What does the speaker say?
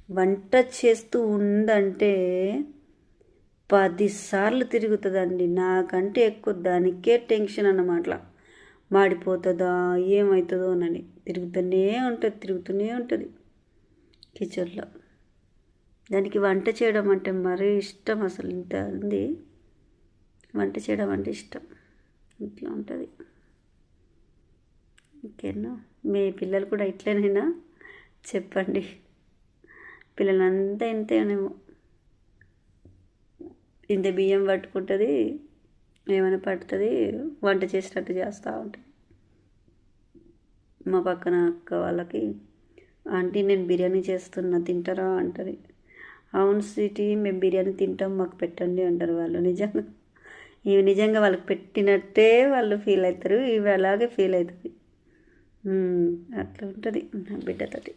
వంట చేస్తూ ఉందంటే 10 సార్లు తిరుగుతుందండి. నాకంటే ఎక్కువ దానికే టెన్షన్ అన్నమాట. మాడిపోతుందా ఏమవుతుందో అని తిరుగుతూనే ఉంటుంది కిచెన్లో. దానికి వంట చేయడం అంటే మరీ ఇష్టం. అసలు ఇంత ఉంది, వంట చేయడం అంటే ఇష్టం. ఇట్లా ఉంటుంది. ఓకేనా? మీ పిల్లలు కూడా ఇట్లనేనా చెప్పండి. పిల్లలంతా ఇంతేనేమో. ఇంత బియ్యం పట్టుకుంటుంది, ఏమైనా పడుతుంది, వంట చేసినట్టు చేస్తూ ఉంటుంది. మా పక్కన అక్క వాళ్ళకి, ఆంటీ నేను బిర్యానీ చేస్తున్నా తింటారా అంటది. అవును స్వీటీ, మేము బిర్యానీ తింటాం, మాకు పెట్టండి అంటారు వాళ్ళు. ఇవి నిజంగా వాళ్ళకి పెట్టినట్టే వాళ్ళు ఫీల్ అవుతారు. ఇవి అలాగే ఫీల్ అవుతుంది. అట్లా ఉంటుంది నా బిడ్డతోటి.